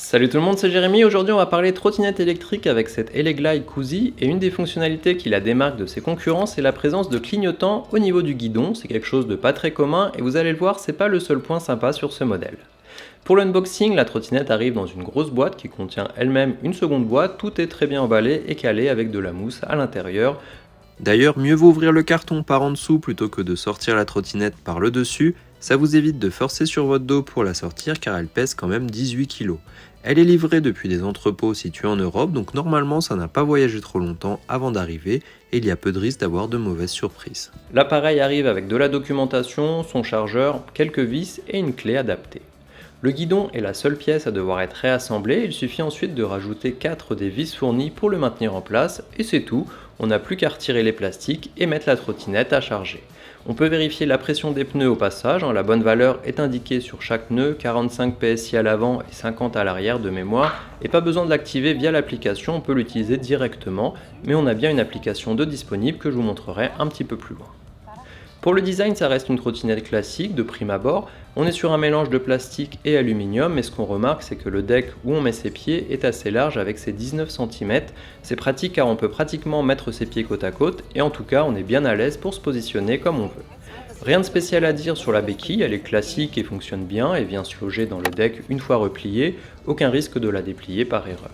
Salut tout le monde, c'est Jérémy. Aujourd'hui, on va parler trottinette électrique avec cette Eleglide Cozy. Et une des fonctionnalités qui la démarque de ses concurrents, c'est la présence de clignotants au niveau du guidon. C'est quelque chose de pas très commun et vous allez le voir, c'est pas le seul point sympa sur ce modèle. Pour l'unboxing, la trottinette arrive dans une grosse boîte qui contient elle-même une seconde boîte. Tout est très bien emballé et calé avec de la mousse à l'intérieur. D'ailleurs, mieux vaut ouvrir le carton par en dessous plutôt que de sortir la trottinette par le dessus. Ça vous évite de forcer sur votre dos pour la sortir car elle pèse quand même 18 kg. Elle est livrée depuis des entrepôts situés en Europe, donc normalement ça n'a pas voyagé trop longtemps avant d'arriver et il y a peu de risque d'avoir de mauvaises surprises. L'appareil arrive avec de la documentation, son chargeur, quelques vis et une clé adaptée. Le guidon est la seule pièce à devoir être réassemblée, il suffit ensuite de rajouter 4 des vis fournies pour le maintenir en place et c'est tout, on n'a plus qu'à retirer les plastiques et mettre la trottinette à charger. On peut vérifier la pression des pneus au passage, la bonne valeur est indiquée sur chaque pneu, 45 PSI à l'avant et 50 à l'arrière de mémoire, et pas besoin de l'activer via l'application, on peut l'utiliser directement, mais on a bien une application de disponible que je vous montrerai un petit peu plus loin. Pour le design, ça reste une trottinette classique de prime abord. On est sur un mélange de plastique et aluminium, mais ce qu'on remarque, c'est que le deck où on met ses pieds est assez large avec ses 19 cm. C'est pratique car on peut pratiquement mettre ses pieds côte à côte, et en tout cas, on est bien à l'aise pour se positionner comme on veut. Rien de spécial à dire sur la béquille, elle est classique et fonctionne bien et vient se loger dans le deck une fois repliée, aucun risque de la déplier par erreur.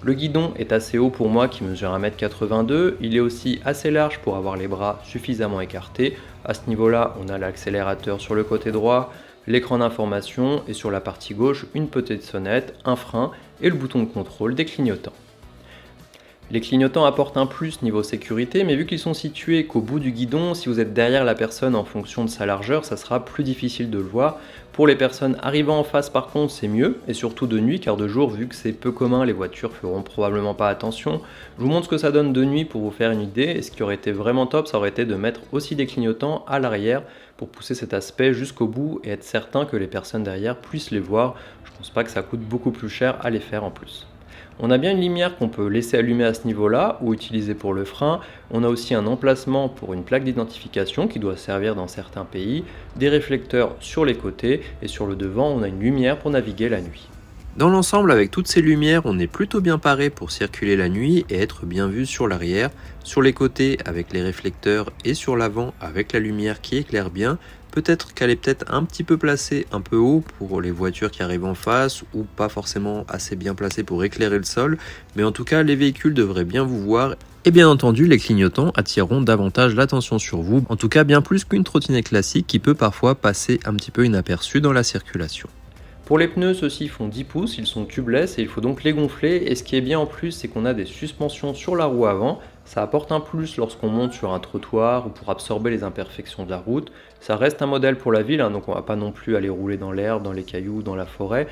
Le guidon est assez haut pour moi qui mesure 1m82, il est aussi assez large pour avoir les bras suffisamment écartés. À ce niveau-là, on a l'accélérateur sur le côté droit, l'écran d'information et sur la partie gauche, une petite sonnette, un frein et le bouton de contrôle des clignotants. Les clignotants apportent un plus niveau sécurité, mais vu qu'ils sont situés qu'au bout du guidon, si vous êtes derrière la personne en fonction de sa largeur, ça sera plus difficile de le voir. Pour les personnes arrivant en face par contre, c'est mieux, et surtout de nuit, car de jour, vu que c'est peu commun, les voitures feront probablement pas attention. Je vous montre ce que ça donne de nuit pour vous faire une idée, et ce qui aurait été vraiment top, ça aurait été de mettre aussi des clignotants à l'arrière pour pousser cet aspect jusqu'au bout et être certain que les personnes derrière puissent les voir. Je pense pas que ça coûte beaucoup plus cher à les faire en plus. On a bien une lumière qu'on peut laisser allumer à ce niveau-là ou utiliser pour le frein. On a aussi un emplacement pour une plaque d'identification qui doit servir dans certains pays, des réflecteurs sur les côtés et sur le devant, on a une lumière pour naviguer la nuit. Dans l'ensemble, avec toutes ces lumières, on est plutôt bien paré pour circuler la nuit et être bien vu sur l'arrière, sur les côtés avec les réflecteurs et sur l'avant avec la lumière qui éclaire bien. Peut-être qu'elle est peut-être un petit peu placée un peu haut pour les voitures qui arrivent en face ou pas forcément assez bien placée pour éclairer le sol, mais en tout cas les véhicules devraient bien vous voir et bien entendu les clignotants attireront davantage l'attention sur vous, en tout cas bien plus qu'une trottinette classique qui peut parfois passer un petit peu inaperçue dans la circulation. Pour les pneus, ceux-ci font 10 pouces, ils sont tubeless et il faut donc les gonfler. Et ce qui est bien en plus, c'est qu'on a des suspensions sur la roue avant. Ça apporte un plus lorsqu'on monte sur un trottoir ou pour absorber les imperfections de la route. Ça reste un modèle pour la ville, donc on va pas non plus aller rouler dans l'herbe, dans les cailloux, dans la forêt.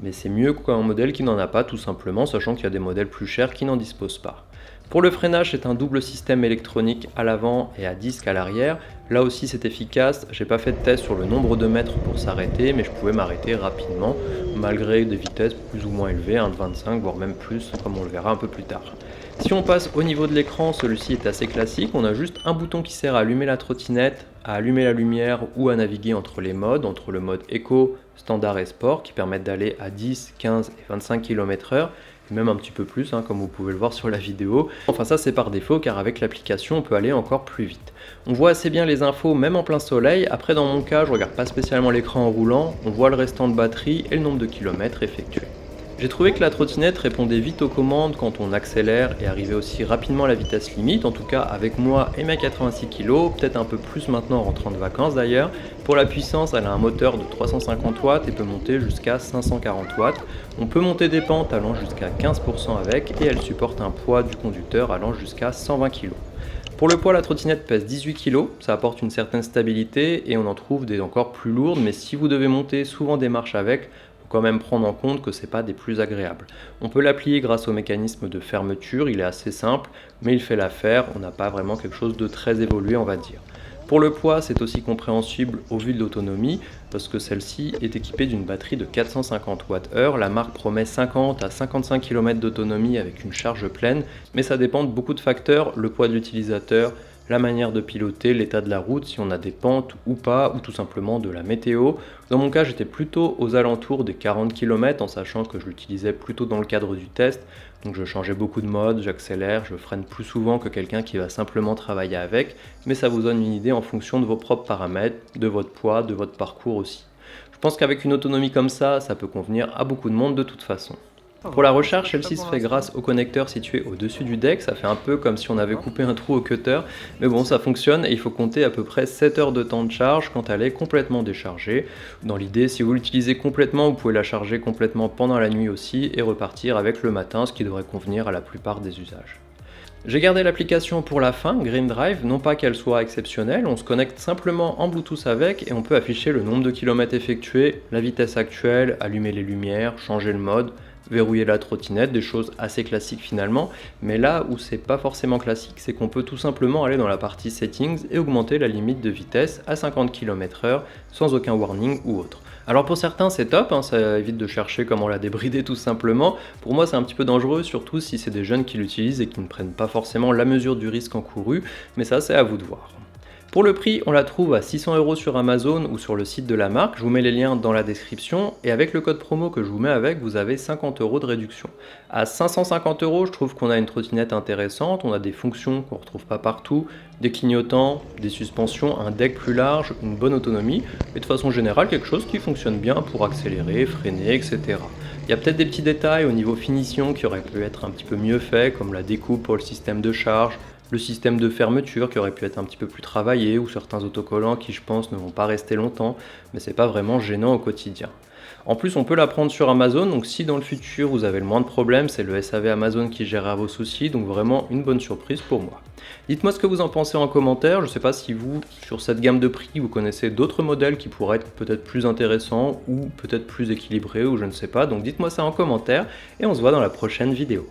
Mais c'est mieux qu'un modèle qui n'en a pas tout simplement, sachant qu'il y a des modèles plus chers qui n'en disposent pas. Pour le freinage, c'est un double système électronique à l'avant et à disque à l'arrière. Là aussi c'est efficace, j'ai pas fait de test sur le nombre de mètres pour s'arrêter, mais je pouvais m'arrêter rapidement, malgré des vitesses plus ou moins élevées, de 25 voire même plus, comme on le verra un peu plus tard. Si on passe au niveau de l'écran, celui-ci est assez classique, on a juste un bouton qui sert à allumer la trottinette, à allumer la lumière ou à naviguer entre les modes, entre le mode éco, standard et sport, qui permettent d'aller à 10, 15 et 25 km/h, même un petit peu plus, comme vous pouvez le voir sur la vidéo. Enfin ça c'est par défaut car avec l'application on peut aller encore plus vite. On voit assez bien les infos même en plein soleil. Après dans mon cas je regarde pas spécialement l'écran en roulant, on voit le restant de batterie et le nombre de kilomètres effectués. J'ai trouvé que la trottinette répondait vite aux commandes quand on accélère et arrivait aussi rapidement à la vitesse limite, en tout cas avec moi et mes 86 kg, peut-être un peu plus maintenant en rentrant de vacances d'ailleurs. Pour la puissance, elle a un moteur de 350 watts et peut monter jusqu'à 540 watts. On peut monter des pentes allant jusqu'à 15% avec et elle supporte un poids du conducteur allant jusqu'à 120 kg. Pour le poids, la trottinette pèse 18 kg, ça apporte une certaine stabilité et on en trouve des encore plus lourdes, mais si vous devez monter souvent des marches avec, quand même prendre en compte que c'est pas des plus agréables. On peut l'applier grâce au mécanisme de fermeture, il est assez simple, mais il fait l'affaire, on n'a pas vraiment quelque chose de très évolué on va dire. Pour le poids, c'est aussi compréhensible au vu de l'autonomie, parce que celle-ci est équipée d'une batterie de 450 Wh. La marque promet 50 à 55 km d'autonomie avec une charge pleine, mais ça dépend de beaucoup de facteurs, le poids de l'utilisateur, la manière de piloter, l'état de la route, si on a des pentes ou pas, ou tout simplement de la météo. Dans mon cas, j'étais plutôt aux alentours des 40 km en sachant que je l'utilisais plutôt dans le cadre du test. Donc je changeais beaucoup de mode, j'accélère, je freine plus souvent que quelqu'un qui va simplement travailler avec, mais ça vous donne une idée en fonction de vos propres paramètres, de votre poids, de votre parcours aussi. Je pense qu'avec une autonomie comme ça peut convenir à beaucoup de monde de toute façon. Pour la recharge, celle-ci se fait grâce au connecteur situé au-dessus du deck, ça fait un peu comme si on avait coupé un trou au cutter, mais bon ça fonctionne et il faut compter à peu près 7 heures de temps de charge quand elle est complètement déchargée. Dans l'idée, si vous l'utilisez complètement, vous pouvez la charger complètement pendant la nuit aussi et repartir avec le matin, ce qui devrait convenir à la plupart des usages. J'ai gardé l'application pour la fin, Green Drive, non pas qu'elle soit exceptionnelle, on se connecte simplement en Bluetooth avec et on peut afficher le nombre de kilomètres effectués, la vitesse actuelle, allumer les lumières, changer le mode, verrouiller la trottinette, des choses assez classiques finalement, mais là où c'est pas forcément classique, c'est qu'on peut tout simplement aller dans la partie settings et augmenter la limite de vitesse à 50 km/h sans aucun warning ou autre. Alors pour certains c'est top, ça évite de chercher comment la débrider tout simplement. Pour moi c'est un petit peu dangereux, surtout si c'est des jeunes qui l'utilisent et qui ne prennent pas forcément la mesure du risque encouru, mais ça c'est à vous de voir. Pour le prix, on la trouve à 600 € sur Amazon ou sur le site de la marque, je vous mets les liens dans la description, et avec le code promo que je vous mets avec, vous avez 50 € de réduction. À 550 €, je trouve qu'on a une trottinette intéressante, on a des fonctions qu'on ne retrouve pas partout, des clignotants, des suspensions, un deck plus large, une bonne autonomie, et de façon générale quelque chose qui fonctionne bien pour accélérer, freiner, etc. Il y a peut-être des petits détails au niveau finition qui auraient pu être un petit peu mieux faits, comme la découpe pour le système de charge, le système de fermeture qui aurait pu être un petit peu plus travaillé, ou certains autocollants qui je pense ne vont pas rester longtemps, mais c'est pas vraiment gênant au quotidien. En plus on peut la prendre sur Amazon, donc si dans le futur vous avez le moins de problèmes, c'est le SAV Amazon qui gérera vos soucis, donc vraiment une bonne surprise pour moi. Dites-moi ce que vous en pensez en commentaire, je ne sais pas si vous, sur cette gamme de prix, vous connaissez d'autres modèles qui pourraient être peut-être plus intéressants ou peut-être plus équilibrés ou je ne sais pas, donc dites-moi ça en commentaire et on se voit dans la prochaine vidéo.